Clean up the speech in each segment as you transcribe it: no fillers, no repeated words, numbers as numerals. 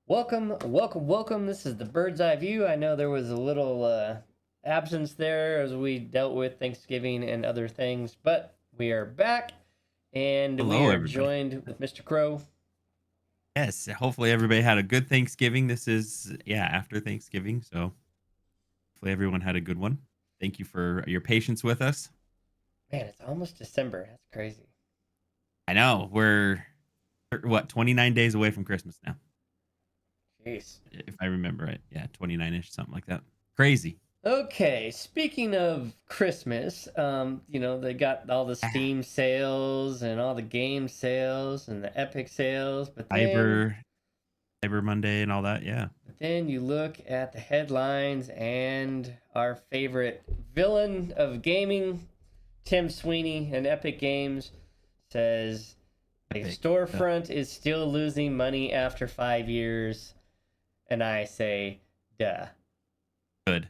Welcome. This is the bird's eye view. I know there was a little absence there as we dealt with Thanksgiving and other things, but we are back and we Hello, are everybody. joined with Mr. Crow. Yes, hopefully everybody had a good Thanksgiving. This is after Thanksgiving, so hopefully everyone had a good one. Thank you for your patience with us. Man, it's almost December. That's crazy. I know we're what 29 days away from Christmas now, Jeez. if I remember right. Yeah, 29ish, something like that. Crazy. Okay, speaking of Christmas, they got all the Ah, Steam sales and all the game sales and the Epic sales, but then Cyber Cyber Monday and all that. Yeah, But then you look at the headlines, and our favorite villain of gaming, Tim Sweeney and Epic Games, says the epic. storefront is still losing money after 5 years. And I say, duh. Good.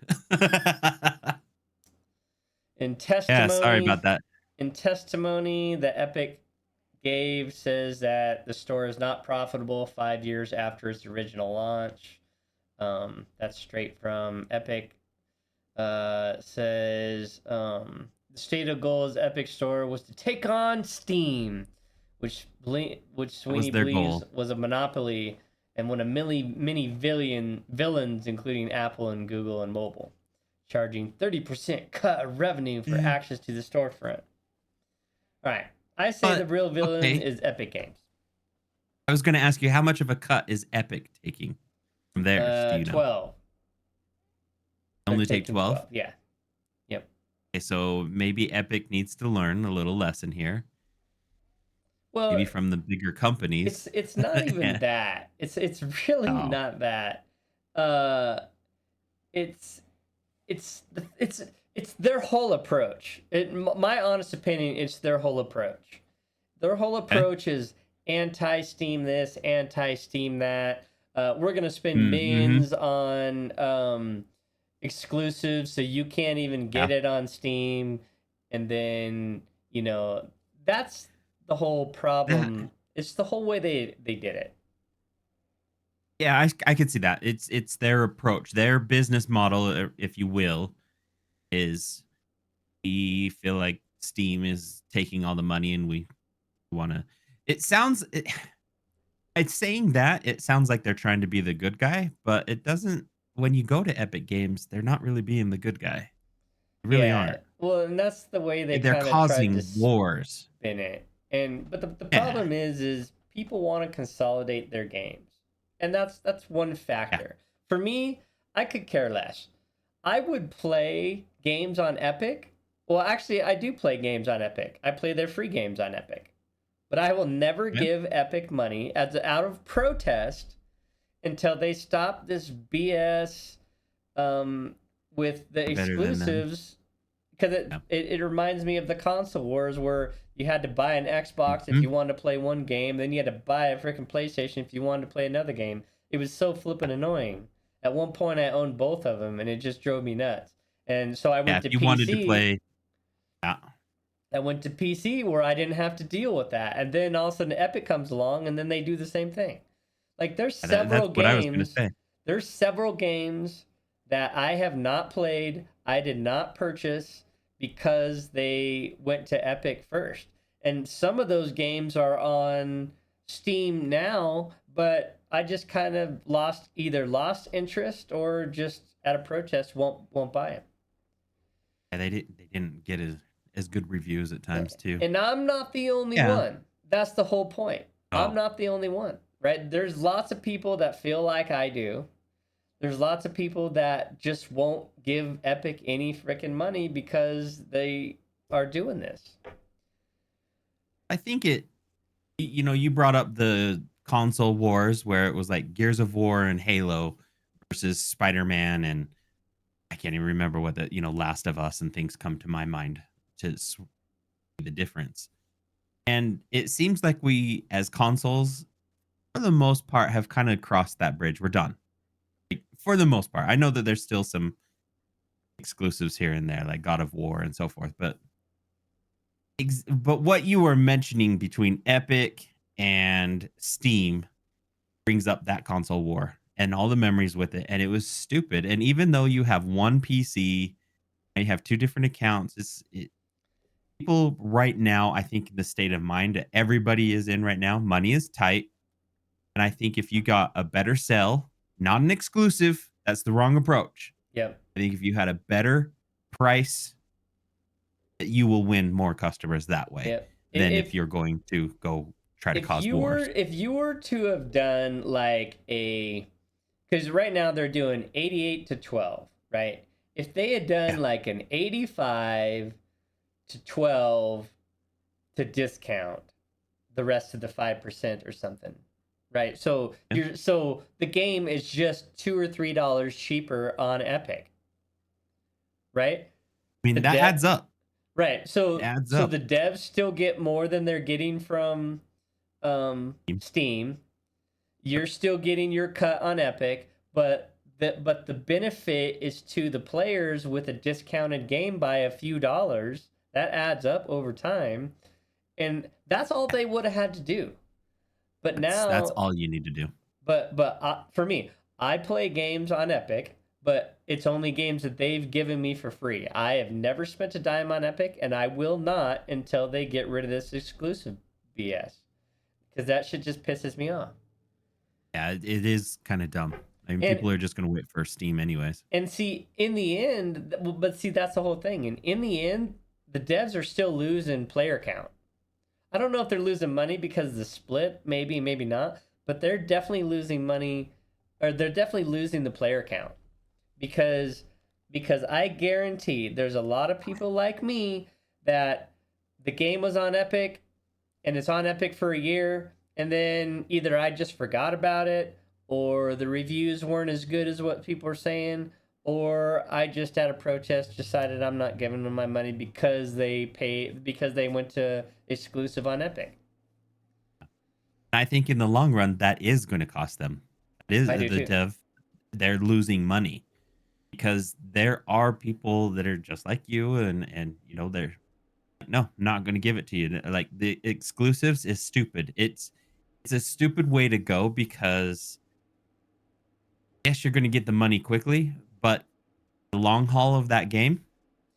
In Yeah, sorry testimony, about that. the Epic gave says that the store is not profitable 5 years after its original launch. That's straight from Epic. Says the stated goal of Epic Store was to take on Steam, which That was Sweeney their believes goal. was a monopoly and one of many villains, including Apple and Google and mobile, charging 30% cut of revenue for Yeah. access to the storefront. All right, I say the But real villain okay, is Epic Games. I was going to ask you how much of a cut is Epic taking from theirs? Do you know? 12. They're Only take taking 12? 12. Yeah. Yep. Okay, so maybe Epic needs to learn a little lesson here, Well, maybe from the bigger companies. it's not even Yeah. that. It's really Oh, not that. Uh, it's it's it's it's their whole approach. My honest opinion, it's their whole approach. Their whole okay. approach is anti-Steam this, anti-Steam that. We're gonna spend Mhm. millions on exclusives, so you can't even Yeah. get it on Steam, and then that's the whole That problem. It's the whole way they did it. yeah, I could see that. It's their approach, their business model, if you will, is we feel like Steam is taking all the money and we wanna it sounds it it's saying that, it sounds like they're trying to be the good guy, but it doesn't when you go to Epic Games, they're not really being the good guy. They really Yeah, aren't. well, and that's the way they They're kind of tried to causing wars. spin it. And but the Yeah. problem is people want to consolidate their games, and that's one Yeah. factor. For me, I could care less. I would play games on Epic. Well, actually, I do play games on Epic. I play their free games on Epic, but I will never Yeah. give Epic money as out of protest until they stop this BS um, with the Better than them. exclusives, because Yeah. it reminds me of the console wars where you had to buy an Xbox if Mhm. you wanted to play one game, then you had to buy a freaking PlayStation if you wanted to play another game. It was so flippin' annoying. At one point, I owned both of them, and it just drove me nuts. And so I Yeah, went if to you wanted to PC. play yeah. I went to PC where I didn't have to deal with that. And then all of a sudden, Epic comes along, and then they do the same thing. Like That's what I was gonna say. there's several games that I have not played, I did not purchase because they went to Epic first. And some of those games are on Steam now, but I just kind of lost interest or just out of protest won't buy it. Yeah, they didn't get as good reviews at times too. And I'm not the only Yeah. one. That's the whole point. I'm Oh, not the only one, right? There's lots of people that feel like I do. There's lots of people that just won't give Epic any freaking money because they are doing this. I think you brought up the console wars where it was like Gears of War and Halo versus Spider-Man and I can't even remember what Last of Us and things come to my mind to see the difference. And it seems like we as consoles for the most part have kind of crossed that bridge. We're done. Like, for the most part. I know that there's still some exclusives here and there like God of War and so forth, but what you were mentioning between Epic and Steam brings up that console war and all the memories with it, and it was stupid. And even though you have one PC and you have two different accounts, people right now, I think in the state of mind that everybody is in right now, money is tight. And I think if you got a better sell, not an exclusive, that's the wrong approach. Yep. I think if you had a better price, you will win more customers that way Yep. than if you're going to go try to cause wars. If you were to have done like a, because right now they're doing 88 to 12, right? If they had done Yeah. like an 85 to 12 to discount the rest of the 5% or something, right? So Yeah. so the game is just $2 or $3 cheaper on Epic, right? I mean, The that adds up. right. It So adds so up. the devs still get more than they're getting from Steam. You're still getting your cut on Epic, but the benefit is to the players with a discounted game by a few dollars. That adds up over time, and that's all they would have had to do. But That's now, all you need to do. but for me, I play games on Epic, but it's only games that they've given me for free. I have never spent a dime on Epic, and I will not until they get rid of this exclusive BS, because that shit just pisses me off. Yeah, it is kind of dumb. I mean, And people are just going to wait for Steam anyways. and see, in the end, but see, that's the whole thing. And in the end, the devs are still losing player count. I don't know if they're losing money because of the split, maybe, maybe not, but they're definitely losing money, or they're definitely losing the player count because I guarantee there's a lot of people like me that the game was on Epic and it's on Epic for a year, and then either I just forgot about it, or the reviews weren't as good as what people are saying, or I just at a protest decided I'm not giving them my money because they went to exclusive on Epic. I think in the long run, that is going to cost them. That is I do the too. dev. They're losing money because there are people that are just like you, and they're no, not going to give it to you. Like the exclusives is stupid. It's a stupid way to go because yes, you're going to get the money quickly, but the long haul of that game,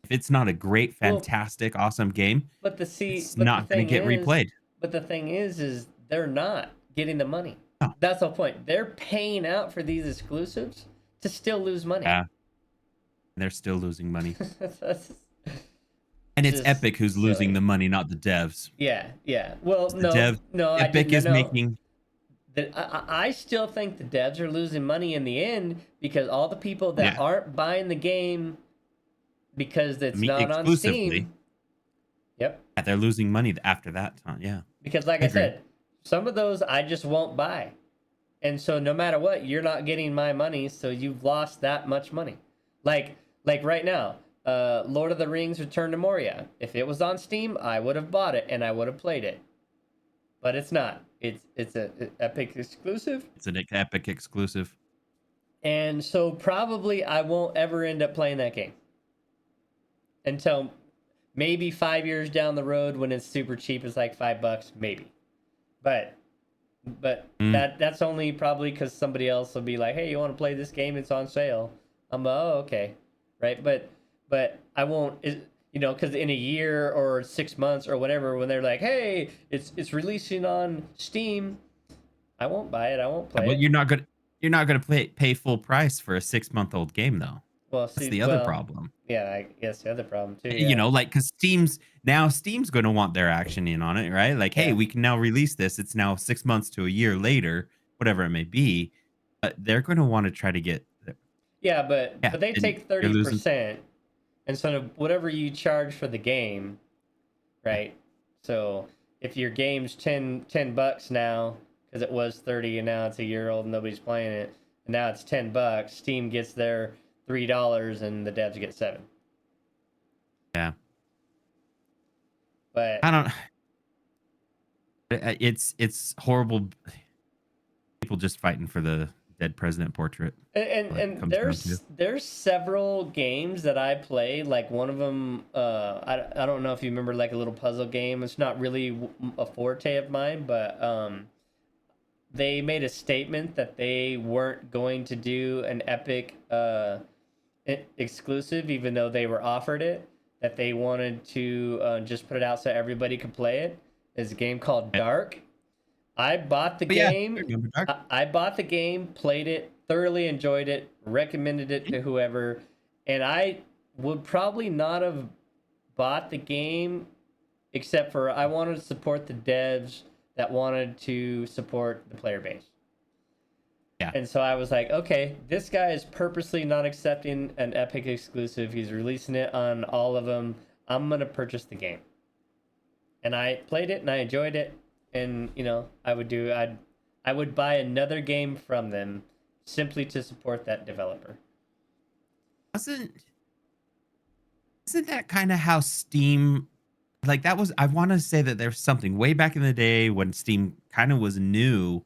if it's not a great, Well, fantastic, awesome game, it's but the not going to thing get is, replayed. is they're not getting the money. No. That's the point. They're paying out for these exclusives to still lose money. Yeah, they're still losing money. That's And it's just Epic who's losing silly. the money, not the devs. Yeah, yeah. Well, It's the dev. no, I Epic didn't. is No, making. I still think the devs are losing money in the end because all the people that Yeah, aren't buying the game because it's not on exclusively. Steam. Yep. Yeah, they're losing money after that time. Yeah, Because, like I I agree. said, some of those I just won't buy. And so no matter what, you're not getting my money, so you've lost that much money. Like right now, Lord of the Rings Return to Moria. If it was on Steam, I would have bought it and I would have played it. But it's not. It's a Epic exclusive. It's an Epic exclusive. And so probably I won't ever end up playing that game until maybe 5 years down the road when it's super cheap. It's like $5, maybe. But Mm. that's only probably because somebody else will be like, "Hey, you want to play this game? It's on sale." I'm like, "Oh, okay," right? But I won't, because in a year or 6 months or whatever, when they're like, "Hey, it's releasing on Steam," I won't buy it. I won't Yeah, play but it. you're not gonna pay full price for a 6 month old game though. Well, That's see, the other well, problem. yeah, I guess the other problem too. Yeah, Like because Steam's going to want their action in on it, right? Like, hey, yeah, we can now release this. It's now 6 months to a year later, whatever it may be. But they're going to want to try to get, yeah. But they and take you're losing. 30%, and so whatever you charge for the game, right? So if your game's $10 now, because it was 30 and now it's a year old and nobody's playing it, and now it's $10, Steam gets their $3 and the devs get 7. Yeah, But I don't. It's horrible. People just fighting for the dead president portrait. What it and comes down to. there's several games that I play. Like one of them, I don't know if you remember, like a little puzzle game. It's not really a forte of mine, but they made a statement that they weren't going to do an Epic exclusive, even though they were offered it. That they wanted to just put it out so everybody could play it. It's a game called Okay. Dark. I bought the But yeah, game. I remember Dark. I bought the game, played it, thoroughly enjoyed it, recommended it to whoever, and I would probably not have bought the game except for I wanted to support the devs that wanted to support the player base. Yeah. And so I was like, okay, this guy is purposely not accepting an Epic exclusive. He's releasing it on all of them. I'm going to purchase the game. And I played it and I enjoyed it. And, I would buy another game from them simply to support that developer. Wasn't isn't that kind of how Steam like that was I want to say that there's something way back in the day when Steam kind of was new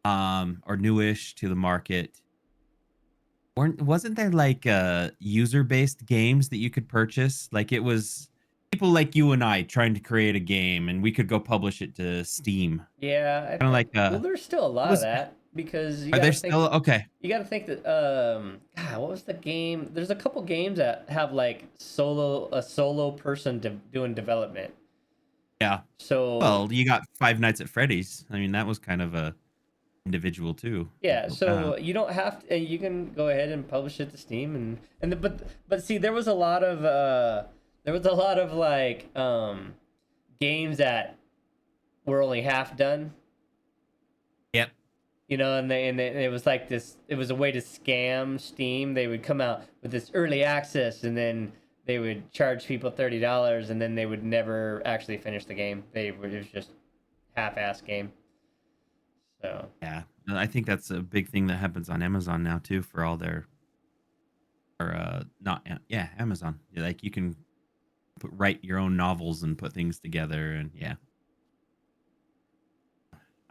or newish to the market. Wasn't there like user-based games that you could purchase? Like it was people like you and I trying to create a game and we could go publish it to Steam. Yeah, Kind of like well, there's still a what lot of was that because are there still okay. you got to think that God, what was the game? There's a couple games that have like a solo person doing development. Yeah. So Well, you got Five Nights at Freddy's. I mean, that was kind of a individual too. They yeah, built that. so you don't have to. You can go ahead and publish it to Steam but see, there was a lot of like games that were only half done. Yep. It was like this. It was a way to scam Steam. They would come out with this early access, and then they would charge people $30, and then they would never actually finish the game. It was just half-ass game. So Yeah. And I think that's a big thing that happens on Amazon now too for all their or not yeah, Amazon. Like you can write your own novels and put things together and yeah.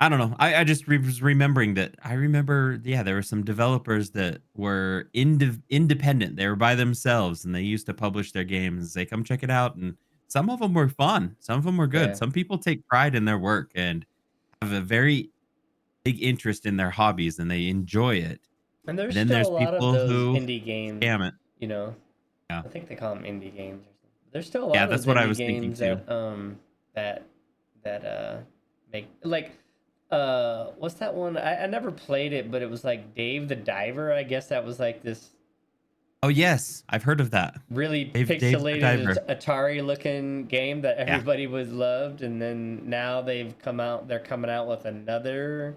I don't know. I just was remembering that. I remember, yeah, there were some developers that were independent. They were by themselves, and they used to publish their games and say, "Come check it out." And some of them were fun. Some of them were good. yeah, Some people take pride in their work and have a very big interest in their hobbies, and they enjoy it. and there's And then still a there's lot of people those who indie games. scam it. You know, Yeah, I think they call them indie games. Or something. There's still a yeah, lot of that's those what I indie was thinking games too. that that make like what's that one? I never played it, but it was like Dave the Diver. I guess that was like this Oh yes, I've heard of that. really Dave the pixelated Diver. Atari looking game that Yeah. everybody was loved, and then now they're coming out with another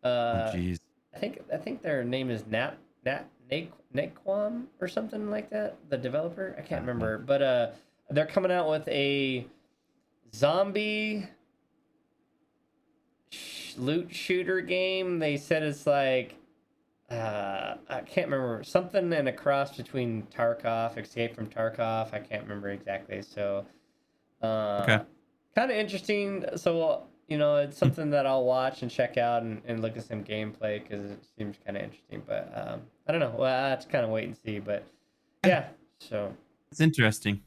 Oh uh jeez. I think their name is Naquam or something like that, the developer. I can't Uh-huh. remember, but they're coming out with a zombie loot shooter game. They said it's like I can't remember, something in a cross between Tarkov, Escape from Tarkov. I can't remember exactly. So, Okay. kind of interesting. So, it's something that I'll watch and check out and look at some gameplay because it seems kind of interesting. But I don't know. Well, I have to kind of wait and see. But Yeah, yeah. So, it's interesting.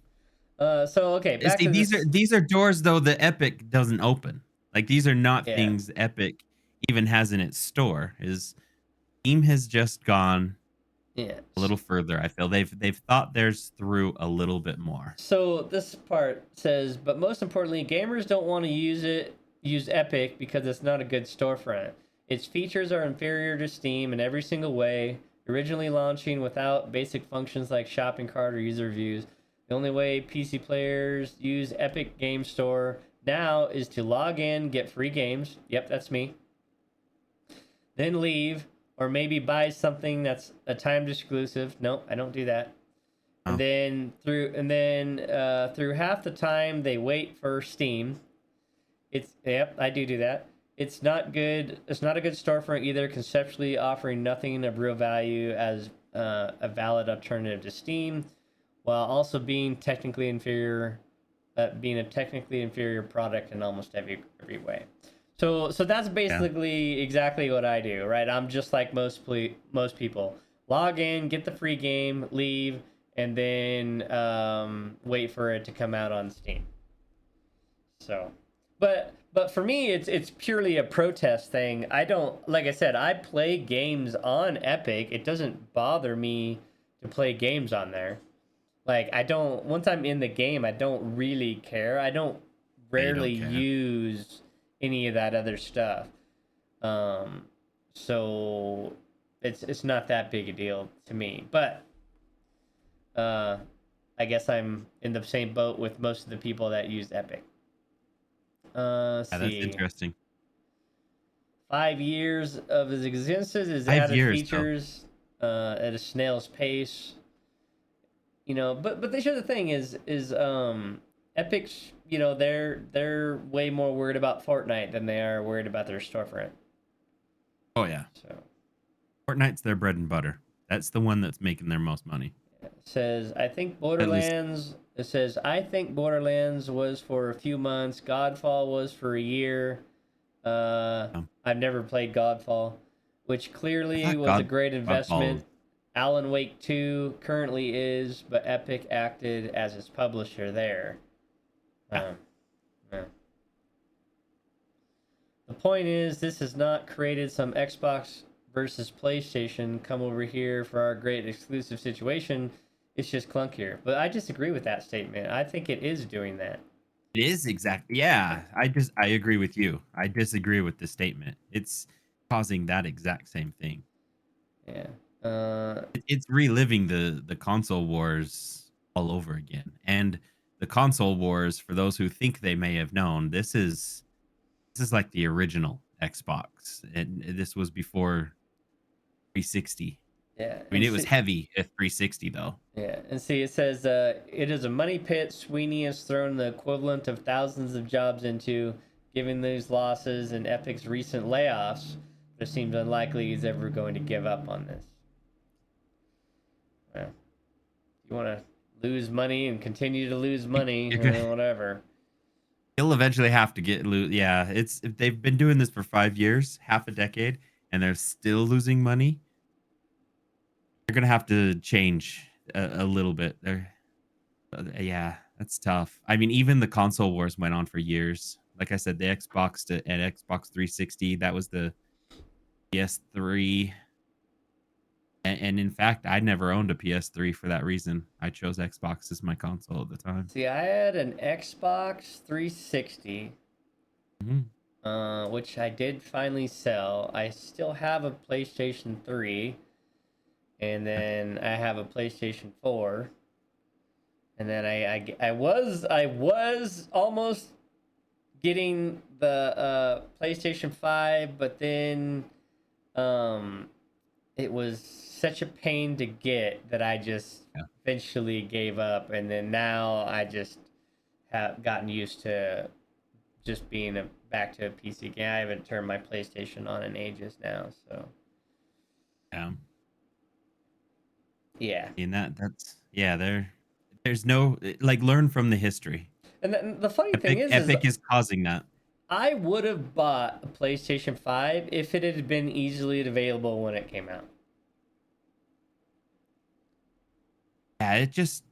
okay, back See, to this. these are doors though the Epic doesn't open. Like these are not Yeah. things Epic even has in its store. Is Steam has just gone Yeah. a little further. I feel they've thought theirs through a little bit more. So this part says, but most importantly, gamers don't want to use Epic because it's not a good storefront. Its features are inferior to Steam in every single way. Originally launching without basic functions like shopping cart or user reviews. The only way PC players use Epic Game Store now is to log in, get free games. Yep, that's me. Then leave, or maybe buy something that's a timed exclusive. Nope, I don't do that. Oh, Through half the time they wait for Steam. Yep, I do that. It's not good. It's not a good storefront either. Conceptually, offering nothing of real value as a valid alternative to Steam, while also being being a technically inferior product in almost every way. So that's yeah. basically exactly what I do, right? I'm just like most people. Log in, get the free game, leave, and then wait for it to come out on Steam. So, But for me, it's purely a protest thing. I don't, like I said, I play games on Epic. It doesn't bother me to play games on there. Like I don't, once I'm in the game, I don't really care. I don't Yeah, you rarely don't care. use any of that other stuff. Um, so it's not that big a deal to me. But uh, I guess I'm in the same boat with most of the people that use Epic. Let's Yeah, that's see. interesting. 5 years of his existence is 5 added years though. features at a snail's pace. But the other thing is Epic's, they're way more worried about Fortnite than they are worried about their storefront. Oh yeah, So Fortnite's their bread and butter. That's the one that's making their most money. it says I think At least, Borderlands. It says I think Borderlands was for a few months. Godfall was for a year. I've never played Godfall, which I clearly thought was a great Godfall. investment. Alan Wake 2 currently is, but Epic acted as its publisher there. Yeah, Um, yeah. The point is, this has not created some Xbox versus PlayStation come over here for our great exclusive situation. It's just clunkier. But I disagree with that statement. I think it is doing that. it is exactly. Yeah, I agree with you. I disagree with the statement. It's causing that exact same thing. Yeah. It's reliving the console wars all over again. And the console wars, for those who think they may have known, this is like the original Xbox, and this was before 360. yeah. I mean, And it was see, heavy at 360 though. yeah, and see, it says it is a money pit Sweeney has thrown the equivalent of thousands of jobs into. Given these losses and Epic's recent layoffs, it seems unlikely he's ever going to give up on this. Well, you want to lose money and continue to lose money, You're good. whatever. He'll eventually have to get yeah, it's if they've been doing this for 5 years, half a decade, and they're still losing money. They're gonna have to change a little bit. Yeah, that's tough. I mean, even the console wars went on for years. Like I said, the and Xbox 360, that was the PS3. And in fact, I never owned a PS3 for that reason. I chose Xbox as my console at the time. See, I had an Xbox 360, Mhm. which I did finally sell. I still have a PlayStation 3, and then I have a PlayStation 4. And then I was almost getting the PlayStation 5, but then um, it was such a pain to get that I just Yeah. eventually gave up. And then now I just have gotten used to just being back to a PC game. I haven't turned my PlayStation on in ages now, so Yeah. yeah. And that's yeah, there's no like learn from the history. And then the funny thing is Epic is causing that. I would have bought a PlayStation 5 if it had been easily available when it came out. Yeah, it just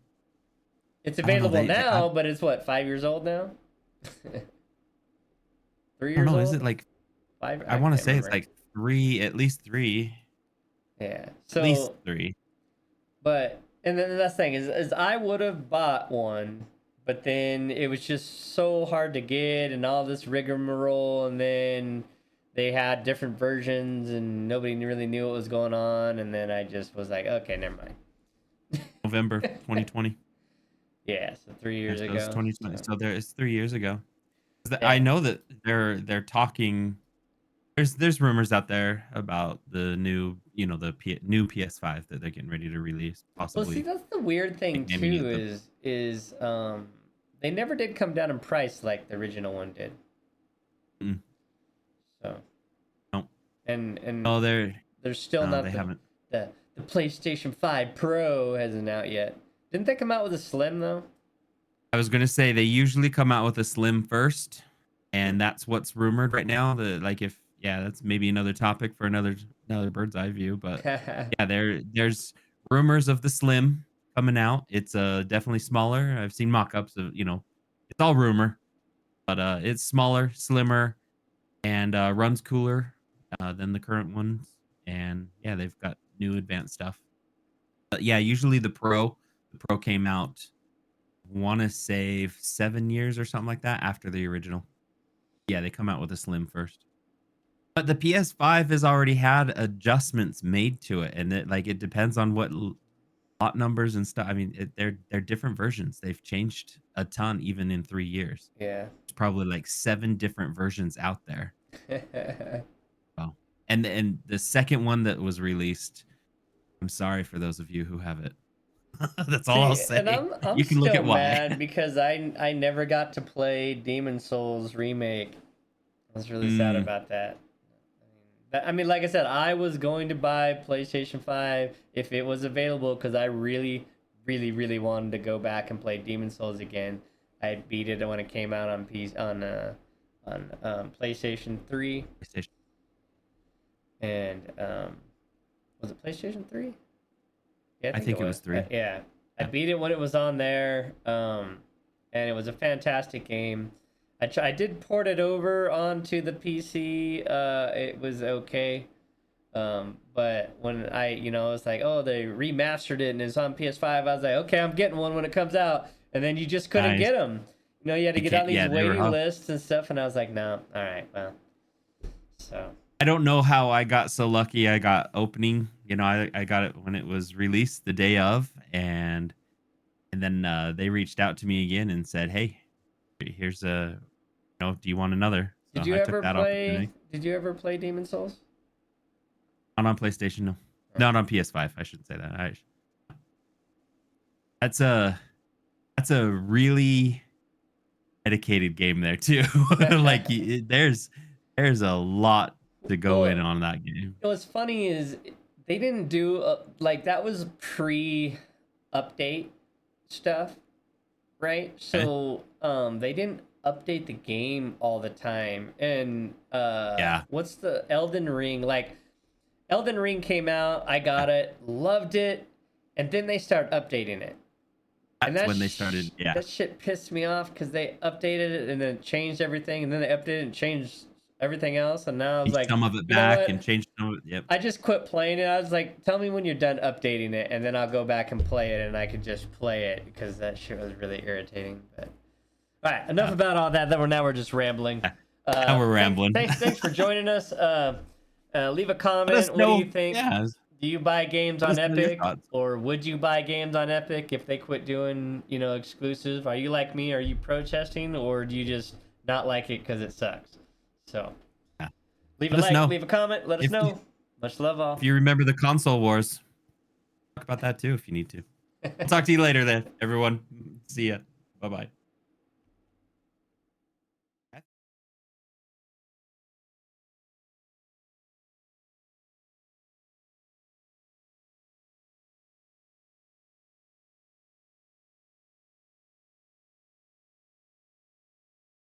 It's I don't know. available I now, but it's what, 5 years old now? Three don't years know. Is old? it like Five? I I want to can't say it's remember. like three, at least three, Yeah. at least So, three. but and then that's the thing is I would have bought one, but then it was just so hard to get and all this rigmarole, and then they had different versions and nobody really knew what was going on, and then I just was like, okay, never mind. November 2020. Yeah, so three Yeah, years so it's ago. 2020. So So there it's 3 years ago. 'Cause I yeah. know that they're talking. There's rumors out there about the new, new PS5 that they're getting ready to release, Well, see, possibly that's the weird thing naming too it the. is they never did come down in price like the original one did. Mm, So no, and no, they're there's still no, not they haven't. the PlayStation 5 Pro hasn't out yet. Didn't they come out with a Slim though? I was gonna say they usually come out with a slim first, and that's what's rumored right now. The like if yeah, that's maybe another topic for another bird's eye view. But yeah, there's rumors of the slim coming out. It's definitely smaller. I've seen mock-ups of it's all rumor. but it's smaller, slimmer, and runs cooler than the current ones. And yeah, they've got new advanced stuff. But yeah, usually the Pro came out, want to say 7 years or something like that after the original. Yeah, they come out with a slim first. But the PS5 has already had adjustments made to it, and it depends on what lot numbers and stuff. I mean, they're different versions. They've changed a ton even in 3 years. Yeah. There's probably like 7 different versions out there. Oh, and the second one that was released, I'm sorry for those of you who have it. That's all I'll See, and say. I'm You can look still at why. mad because I never got to play Demon Souls remake. I was really sad Mm, about that. I mean, like I said, I was going to buy PlayStation 5 if it was available because I really, really, really wanted to go back and play Demon Souls again. I beat it when it came out on PlayStation 3, PlayStation. and was it PlayStation 3? Yeah, I I think it think it was. was 3. Yeah, I Yeah. beat it when it was on there, and it was a fantastic game. I did port it over onto the PC. It was okay. But when I was like, oh, they remastered it and it's on PS5, I was like, okay, I'm getting one when it comes out. And then you just couldn't Nice. get them. You had to You get can't, on these yeah, they were waiting off. lists and stuff. And I was like, no, all right, well, so I don't know how I got so lucky. I got opening. I got it when it was released the day of, and then they reached out to me again and said, "Hey, here's do you want another?" So I took that opportunity. Did you ever play Demon Souls? Not on PlayStation, no. Okay. Not on PS5. I shouldn't say that. That's a that's a really dedicated game there too. There's a lot to go in Well, on that game. what's funny is they didn't do like that was pre-update stuff, right? Okay? So they didn't update the game all the time. And Yeah. what's the Elden Ring? Like Elden Ring came out, I Yeah. got it, loved it, and then they started updating it. And That's when they started. Yeah. that shit pissed me off because they updated it and then changed everything, and then they updated and changed everything else. And now I was like, Some of it you know back and what? changed some of it. Yep. I just quit playing it. I was like, tell me when you're done updating it, and then I'll go back and play it, and I could just play it because that shit was really irritating. But all right, enough Yeah. about all that. Then we're just rambling. Now we're rambling. Thanks for joining us. Leave a Let comment. us What do know. you think? Yeah. Do you buy games Let on us know your Epic, thoughts. or would you buy games on Epic if they quit doing exclusive? Are you like me? Are you protesting, or do you just not like it because it sucks? So Yeah. leave a Let us like, know. leave a comment. Let us If you, know. Much love all. if you remember the console wars, talk about that too if you need to. I'll talk to you later then, everyone. See ya. Bye bye.